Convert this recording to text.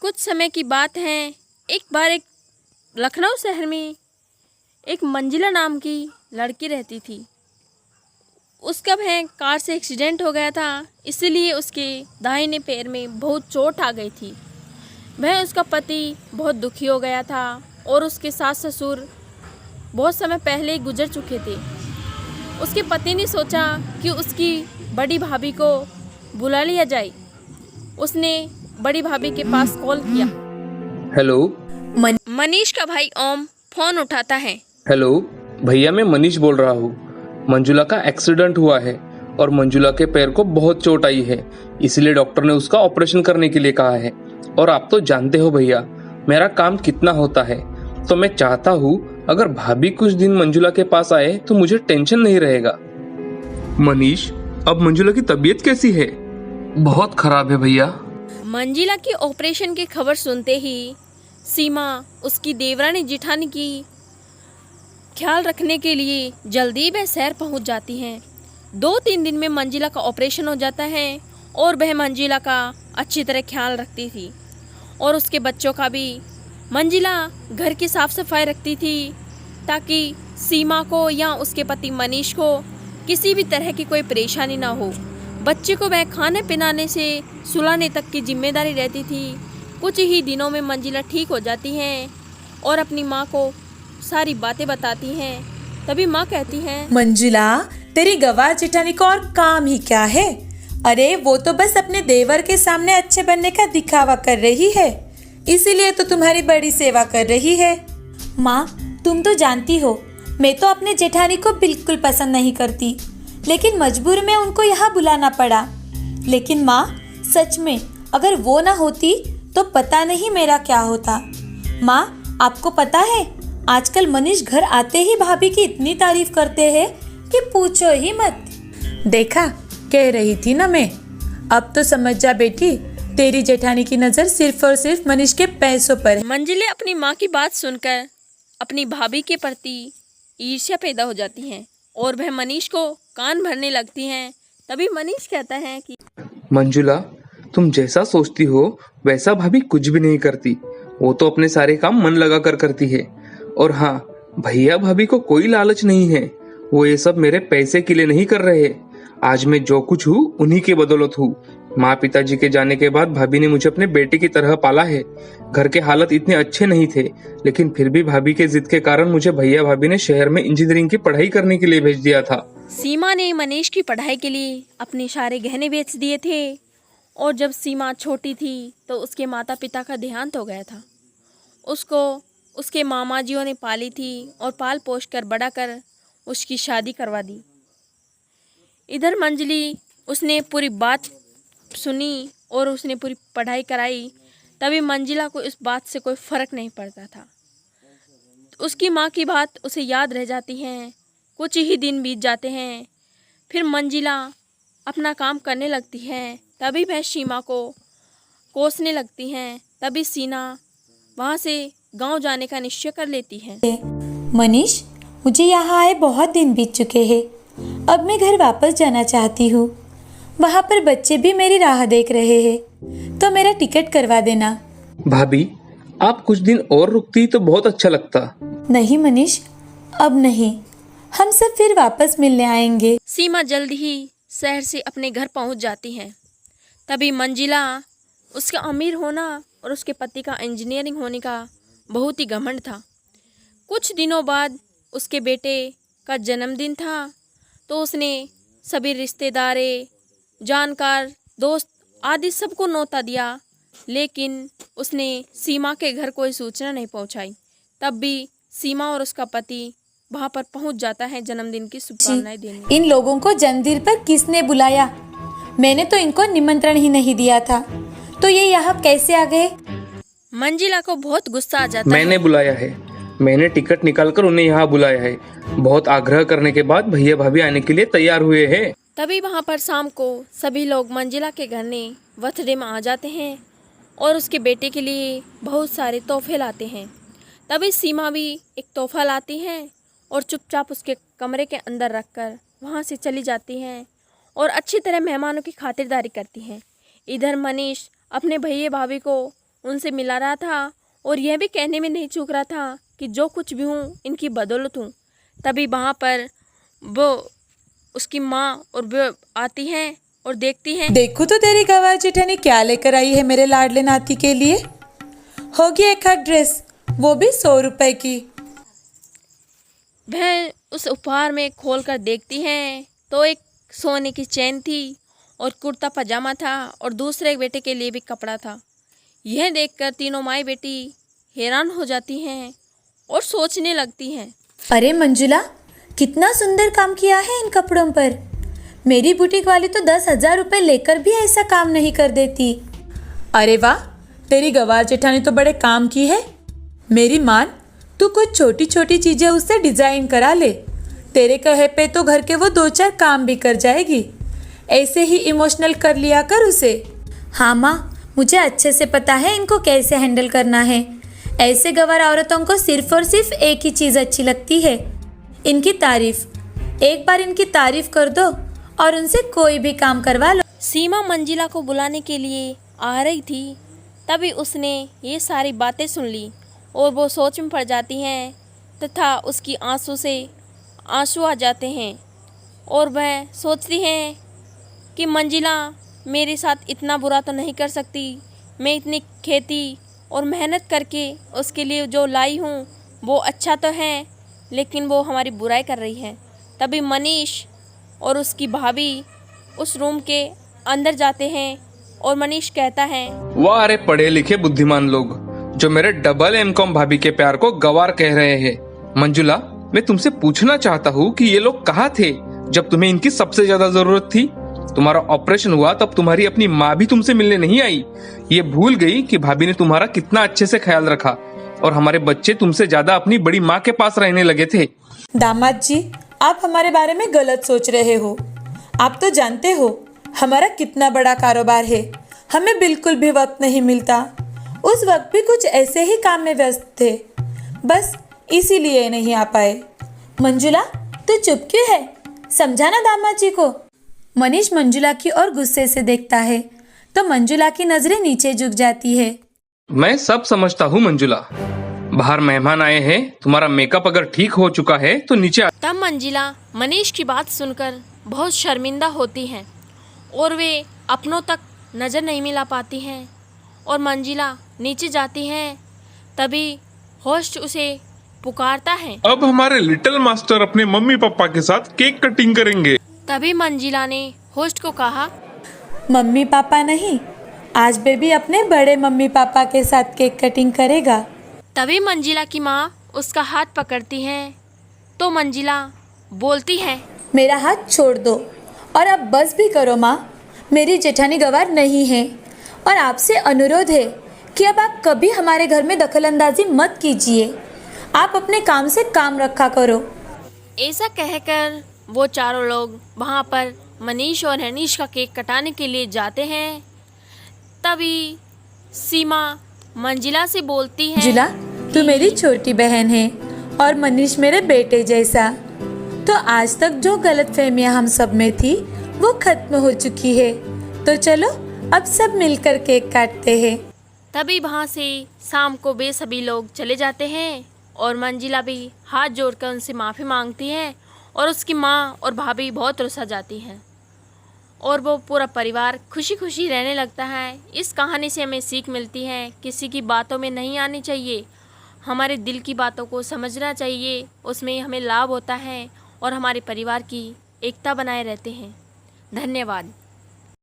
कुछ समय की बात है। एक बार एक लखनऊ शहर में एक मंजिला नाम की लड़की रहती थी। उसका वह कार से एक्सीडेंट हो गया था, इसलिए उसके दाहिने पैर में बहुत चोट आ गई थी। वह उसका पति बहुत दुखी हो गया था और उसके सास ससुर बहुत समय पहले ही गुजर चुके थे। उसके पति ने सोचा कि उसकी बड़ी भाभी को बुला लिया जाए। उसने बड़ी भाभी के पास कॉल किया। हेलो। मनीष का भाई ओम फोन उठाता है। हेलो भैया, मैं मनीष बोल रहा हूँ। मंजुला का एक्सीडेंट हुआ है और मंजुला के पैर को बहुत चोट आई है, इसलिए डॉक्टर ने उसका ऑपरेशन करने के लिए कहा है। और आप तो जानते हो भैया मेरा काम कितना होता है, तो मैं चाहता हूँ अगर भाभी कुछ दिन मंजुला के पास आए तो मुझे टेंशन नहीं रहेगा। मनीष, अब मंजुला की तबीयत कैसी है? बहुत खराब है भैया। मंजिला की ऑपरेशन की खबर सुनते ही सीमा उसकी देवरानी जिठानी की ख्याल रखने के लिए जल्दी वह शहर पहुंच जाती हैं। 2-3 दिन में मंजिला का ऑपरेशन हो जाता है और वह मंजिला का अच्छी तरह ख्याल रखती थी और उसके बच्चों का भी। मंजिला घर की साफ सफाई रखती थी ताकि सीमा को या उसके पति मनीष को किसी भी तरह की कोई परेशानी ना हो। बच्चे को वह खाने पिलाने से सुलाने तक की जिम्मेदारी रहती थी। कुछ ही दिनों में मंजिला ठीक हो जाती हैं और अपनी माँ को सारी बातें बताती हैं। तभी माँ कहती है, मंजुला, तेरी गवार जेठानी को और काम ही क्या है? अरे वो तो बस अपने देवर के सामने अच्छे बनने का दिखावा कर रही है, इसीलिए तो तुम्हारी बड़ी सेवा कर रही है। माँ, तुम तो जानती हो मैं तो अपने जेठानी को बिल्कुल पसंद नहीं करती, लेकिन मजबूर में उनको यहाँ बुलाना पड़ा। लेकिन माँ, सच में अगर वो ना होती तो पता नहीं मेरा क्या होता। माँ, आपको पता है आजकल मनीष घर आते ही भाभी की इतनी तारीफ करते हैं कि पूछो ही मत। देखा, कह रही थी ना मैं। अब तो समझ जा बेटी, तेरी जेठानी की नजर सिर्फ और सिर्फ मनीष के पैसों पर है। मंजिले अपनी माँ की बात सुनकर अपनी भाभी के प्रति ईर्ष्या पैदा हो जाती है और वह मनीष को कान भरने लगती हैं। तभी मनीष कहता है कि मंजुला, तुम जैसा सोचती हो वैसा भाभी कुछ भी नहीं करती। वो तो अपने सारे काम मन लगा कर करती है। और हाँ, भैया भाभी को कोई लालच नहीं है। वो ये सब मेरे पैसे के लिए नहीं कर रहे। आज मैं जो कुछ हूँ उन्हीं की बदौलत हूँ। माँ पिताजी के जाने के बाद भाभी ने मुझे अपने बेटे की तरह पाला है। घर के हालत इतने अच्छे नहीं थे, लेकिन फिर भी भाभी के जिद के कारण मुझे भैया भाभी ने शहर में इंजीनियरिंग की पढ़ाई करने के लिए भेज दिया था। सीमा ने मनीष की पढ़ाई के लिए अपने सारे गहने बेच दिए थे और जब सीमा छोटी थी तो उसके माता पिता का देहांत हो गया था। उसको उसके मामा जियों ने पाली थी और पाल पोष कर बड़ा कर उसकी शादी करवा दी। इधर मंजली, उसने पूरी बात सुनी और उसने पूरी पढ़ाई कराई। तभी मंजिला को इस बात से कोई फ़र्क नहीं पड़ता था। उसकी माँ की बात उसे याद रह जाती है। कुछ ही दिन बीत जाते हैं, फिर मंजिला अपना काम करने लगती है। तभी वह सीमा को कोसने लगती हैं। तभी सीना वहाँ से गांव जाने का निश्चय कर लेती है। मनीष, मुझे यहाँ आए बहुत दिन बीत चुके हैं। अब मैं घर वापस जाना चाहती हूँ। वहाँ पर बच्चे भी मेरी राह देख रहे हैं, तो मेरा टिकट करवा देना। भाभी, आप कुछ दिन और रुकती तो बहुत अच्छा लगता। नहीं मनीष, अब नहीं। हम सब फिर वापस मिलने आएंगे। सीमा जल्द ही शहर से अपने घर पहुंच जाती है। तभी मंजिला, उसका अमीर होना और उसके पति का इंजीनियरिंग होने का बहुत ही घमंड था। कुछ दिनों बाद उसके बेटे का जन्मदिन था, तो उसने सभी रिश्तेदारे, जानकार, दोस्त आदि सबको न्योता दिया, लेकिन उसने सीमा के घर कोई सूचना नहीं पहुंचाई। तब भी सीमा और उसका पति वहां पर पहुंच जाता है जन्मदिन की शुभकामनाएं देने। इन लोगों को जन्मदिन पर किसने बुलाया? मैंने तो इनको निमंत्रण ही नहीं दिया था, तो ये यहाँ कैसे आ गए? मंजिला को बहुत गुस्सा आ जाता है। मैंने बुलाया है। मैंने टिकट निकालकर उन्हें यहाँ बुलाया है। बहुत आग्रह करने के बाद भैया भाभी आने के लिए तैयार हुए हैं। तभी वहाँ पर शाम को सभी लोग मंजिला के घर में बर्थडे में आ जाते हैं और उसके बेटे के लिए बहुत सारे तोहफे लाते हैं। तभी सीमा भी एक तोहफा लाती है और चुपचाप उसके कमरे के अंदर रखकर वहाँ से चली जाती हैं और अच्छी तरह मेहमानों की खातिरदारी करती हैं। इधर मनीष अपने भैया भाभी को उनसे मिला रहा था और यह भी कहने में नहीं चूक रहा था कि जो कुछ भी हूँ इनकी बदौलत हूँ। तभी वहाँ पर वो उसकी माँ और वो आती हैं और देखती हैं। देखो तो तेरी गवार जेठानी क्या लेकर आई है मेरे लाडले नाती के लिए। होगी एक हक ड्रेस, वो भी 100 रुपए की। वह उस उपहार में खोल कर देखती हैं तो एक सोने की चेन थी और कुर्ता पजामा था और दूसरे बेटे के लिए भी कपड़ा था। यह देखकर तीनों माई बेटी हैरान हो जाती हैं और सोचने लगती हैं। अरे मंजुला, कितना सुंदर काम किया है इन कपड़ों पर। मेरी बुटीक वाली तो 10,000 रुपए लेकर भी ऐसा काम नहीं कर देती। अरे वाह, तेरी गवार जेठानी तो बड़े काम की है। मेरी मान, तू कुछ छोटी छोटी चीजें उससे डिजाइन करा ले। तेरे कहे पे तो घर के वो 2-4 काम भी कर जाएगी। ऐसे ही इमोशनल कर लिया कर उसे। हाँ माँ, मुझे अच्छे से पता है इनको कैसे हैंडल करना है। ऐसे गवार औरतों को सिर्फ और सिर्फ एक ही चीज़ अच्छी लगती है, इनकी तारीफ। एक बार इनकी तारीफ कर दो और उनसे कोई भी काम करवा लो। सीमा मंजिला को बुलाने के लिए आ रही थी, तभी उसने ये सारी बातें सुन ली और वो सोच में पड़ जाती हैं तथा उसकी आंसू से आंसू आ जाते हैं और वह सोचती हैं कि मंजिला मेरे साथ इतना बुरा तो नहीं कर सकती। मैं इतनी खेती और मेहनत करके उसके लिए जो लाई हूँ वो अच्छा तो है, लेकिन वो हमारी बुराई कर रही है। तभी मनीष और उसकी भाभी उस रूम के अंदर जाते हैं और मनीष कहता है, वाह अरे पढ़े लिखे बुद्धिमान लोग जो मेरे डबल एमकॉम भाभी के प्यार को गवार कह रहे हैं। मंजुला, मैं तुमसे पूछना चाहता हूँ कि ये लोग कहाँ थे जब तुम्हें इनकी सबसे ज्यादा जरूरत थी। तुम्हारा ऑपरेशन हुआ तब तुम्हारी अपनी माँ भी तुमसे मिलने नहीं आई। ये भूल गई कि भाभी ने तुम्हारा कितना अच्छे से ख्याल रखा और हमारे बच्चे तुमसे ज्यादा अपनी बड़ी माँ के पास रहने लगे थे। दामाद जी, आप हमारे बारे में गलत सोच रहे हो। आप तो जानते हो हमारा कितना बड़ा कारोबार है, हमें बिल्कुल भी वक्त नहीं मिलता। उस वक्त भी कुछ ऐसे ही काम में व्यस्त थे, बस इसीलिए नहीं आ पाए। मंजुला, तू चुप क्यों है? समझाना दामाद जी को। मनीष मंजुला की ओर गुस्से से देखता है तो मंजुला की नजरें नीचे झुक जाती है। मैं सब समझता हूँ मंजुला, बाहर मेहमान आए हैं, तुम्हारा मेकअप अगर ठीक हो चुका है तो नीचे तब मंजिला मनीष की बात सुनकर बहुत शर्मिंदा होती हैं और वे अपनों तक नज़र नहीं मिला पाती हैं और मंजिला नीचे जाती हैं। तभी होस्ट उसे पुकारता है। अब हमारे लिटिल मास्टर अपने मम्मी पापा के साथ केक कटिंग करेंगे। तभी मंजिला ने होस्ट को कहा, मम्मी पापा नहीं, आज बेबी अपने बड़े मम्मी पापा के साथ केक कटिंग करेगा। तभी मंजिला की माँ उसका हाथ पकड़ती है तो मंजिला बोलती है, मेरा हाथ छोड़ दो और अब बस भी करो माँ। मेरी जेठानी गवार नहीं है और आपसे अनुरोध है कि अब आप कभी हमारे घर में दखलंदाजी मत कीजिए। आप अपने काम से काम रखा करो। ऐसा कहकर वो चारों लोग वहाँ पर मनीष और हनीश का केक कटाने के लिए जाते हैं। तभी सीमा मंजिला से बोलती है, मंजुला, तू मेरी छोटी बहन है और मनीष मेरे बेटे जैसा। तो आज तक जो गलतफहमियां हम सब में थी वो खत्म हो चुकी है। तो चलो अब सब मिलकर केक काटते हैं। तभी वहाँ से शाम को वे सभी लोग चले जाते हैं और मंजिला भी हाथ जोड़कर उनसे माफ़ी मांगती है और उसकी माँ और भाभी बहुत रुसा जाती हैं और वो पूरा परिवार खुशी खुशी रहने लगता है। इस कहानी से हमें सीख मिलती है, किसी की बातों में नहीं आनी चाहिए, हमारे दिल की बातों को समझना चाहिए, उसमें हमें लाभ होता है और हमारे परिवार की एकता बनाए रहते हैं। धन्यवाद।